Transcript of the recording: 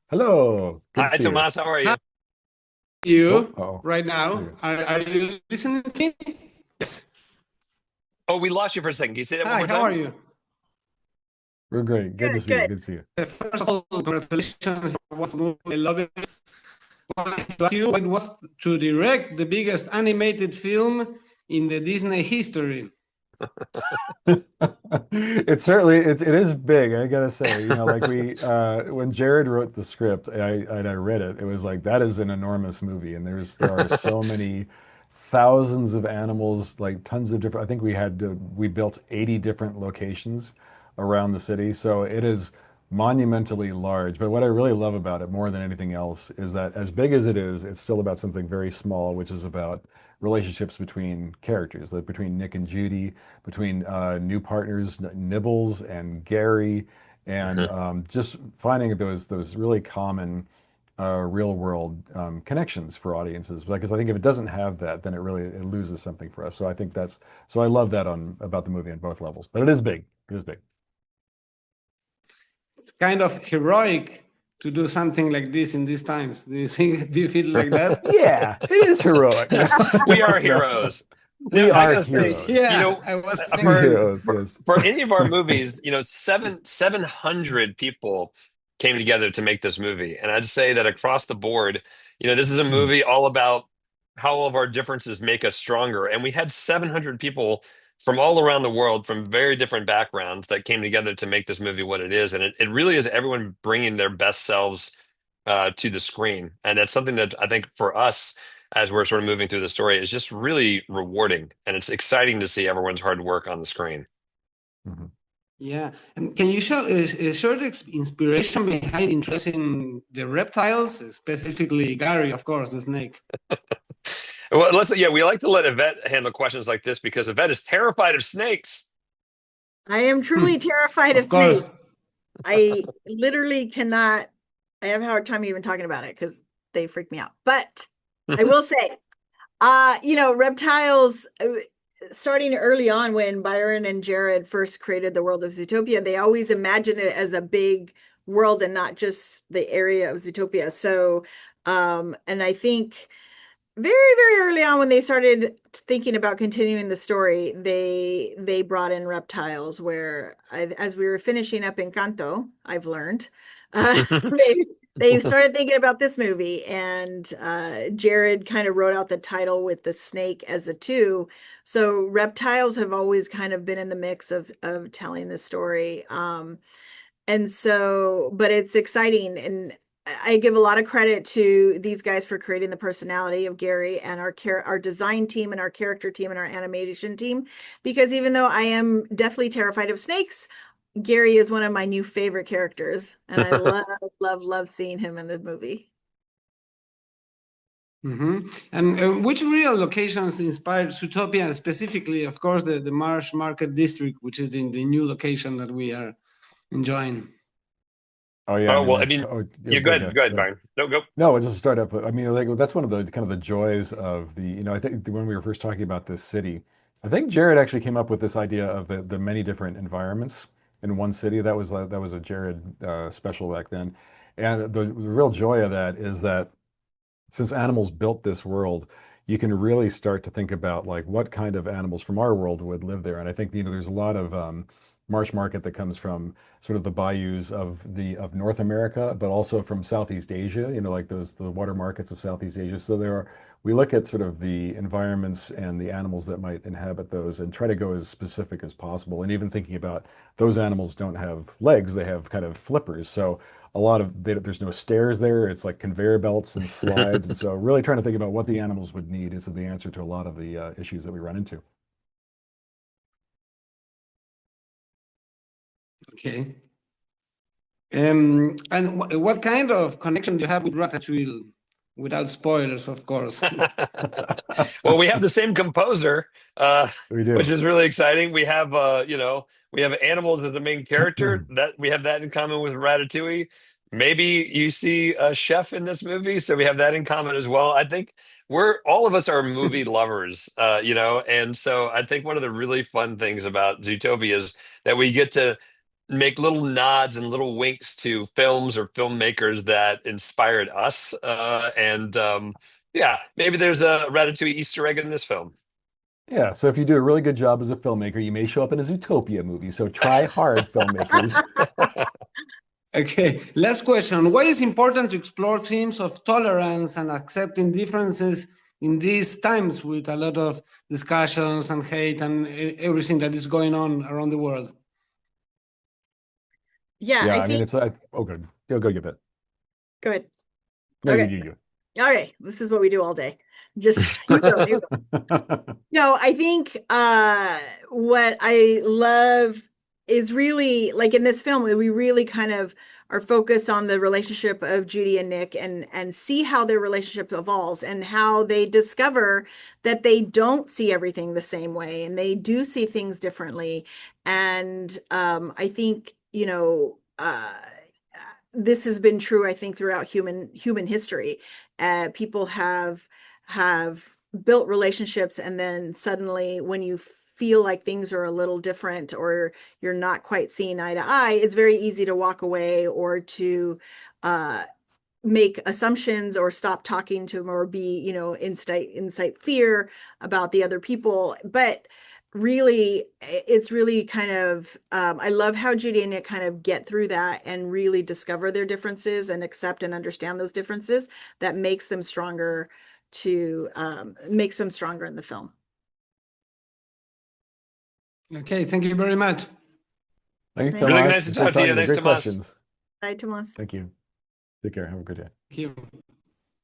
Hello. Good to Hi, see you. Tomas. How are How you? are Oh, you oh. right There now? you Are you listening to me? Yes. Oh, we lost you for a second. Can you say that one Hi, more how are time? you? We're great. Good to Good, see you. good. Good to see you. First of all, congratulations on what movie. I love it. I wanted to ask you it was to direct the biggest animated film in the Disney history. It is big, I gotta say. Like we when Jared wrote the script and I read it, it was like that is an enormous movie, and there are so many thousands of animals, like tons of different. I think we built 80 different locations around the city, so it is monumentally large. But what I really love about it more than anything else is that as big as it is, it's still about something very small, which is about relationships between characters, like between Nick and Judy, between new partners, Nibbles and Gary, and just finding those really common real world connections for audiences. Because I think if it doesn't have that, then it loses something for us. So I think so I love that on about the movie on both levels. But it is big. It is big. It's kind of heroic to do something like this in these times. Do you think? Do you feel like that? Yeah, it is heroic. We are No, heroes. No, we I are gotta say, heroes. you Yeah, know, I was for thinking it. Heroes, yes. for any of our movies, 700 people came together to make this movie, and I'd say that across the board, this is a Hmm. movie all about how all of our differences make us stronger, and we had 700 people from all around the world from very different backgrounds that came together to make this movie what it is, and it really is everyone bringing their best selves to the screen, and that's something that I think for us as we're sort of moving through the story is just really rewarding, and it's exciting to see everyone's hard work on the screen. Hmm. Yeah, and can you show the inspiration behind interest in the reptiles, specifically Gary, of course, the snake? Well, yeah, we like to let Yvette handle questions like this because Yvette is terrified of snakes. I am truly terrified of Of snakes. course. I literally cannot, I have a hard time even talking about it because they freak me out. But I will say, reptiles, starting early on when Byron and Jared first created the world of Zootopia, they always imagined it as a big world and not just the area of Zootopia. So, and I think very, very early on when they started thinking about continuing the story, they brought in reptiles where as we were finishing up Encanto, I've learned, they they started thinking about this movie, and Jared kind of wrote out the title with the snake as a two. So reptiles have always kind of been in the mix of telling the story. And so, but it's exciting. And I give a lot of credit to these guys for creating the personality of Gary and our design team and our character team and our animation team. Because even though I am deathly terrified of snakes, Gary is one of my new favorite characters. And I love, love, love seeing him in the movie. Hmm. And which real locations inspired Zootopia, and specifically, of course, the Marsh Market District, which is the new location that we are enjoying? Oh yeah, I Oh mean well, I there's mean, yeah, you're go good. ahead. Go ahead, Go ahead. Byron. No, go. No, it's just a startup. I mean, like that's one of the kind of the joys of I think when we were first talking about this city, I think Jared actually came up with this idea of the many different environments in one city. That was a Jared special back then. And the real joy of that is that since animals built this world, you can really start to think about like what kind of animals from our world would live there. And I think there's a lot of marsh market that comes from sort of the bayous of North America, but also from Southeast Asia. Like the water markets of Southeast Asia. So we look at sort of the environments and the animals that might inhabit those and try to go as specific as possible. And even thinking about those animals don't have legs, they have kind of flippers. So there's no stairs there. It's like conveyor belts and slides. And so really trying to think about what the animals would need is the answer to a lot of the issues that we run into. Okay. And what kind of connection do you have with Ratatouille? Without spoilers, of course. Well, we have the same composer, We which do. is really exciting. We have animals as the main character. That we have that in common with Ratatouille. Maybe you see a chef in this movie, so we have that in common as well. I think we're all of us are movie lovers, and so I think one of the really fun things about Zootopia is that we get to make little nods and little winks to films or filmmakers that inspired us. Yeah, maybe there's a Ratatouille Easter egg in this film. Yeah, so if you do a really good job as a filmmaker, you may show up in a Zootopia movie. So try hard, filmmakers. Okay, last question. Why is it important to explore themes of tolerance and accepting differences in these times with a lot of discussions and hate and everything that is going on around the world? Yeah, Yeah, I I mean, think, it's oh, good. Go give it. go ahead. No, Okay. you. All right. This is what we do all day. Just you go. No, I think what I love is really like in this film, we really kind of are focused on the relationship of Judy and Nick and see how their relationship evolves and how they discover that they don't see everything the same way and they do see things differently. And I think, this has been true, I think, throughout human history. People have built relationships, and then suddenly, when you feel like things are a little different or you're not quite seeing eye to eye, it's very easy to walk away or to make assumptions or stop talking to them or be, incite fear about the other people. But really, it's really kind of, I love how Judy and Nick kind of get through that and really discover their differences and accept and understand those differences. That makes them stronger makes them stronger in the film. Okay, thank you very much. Thank you so Really much. nice to It's great talk to you. talking to you. Thanks, Great Tomas. questions. Bye, Tomas. Thank you. Take care. Have a good day. Thank you.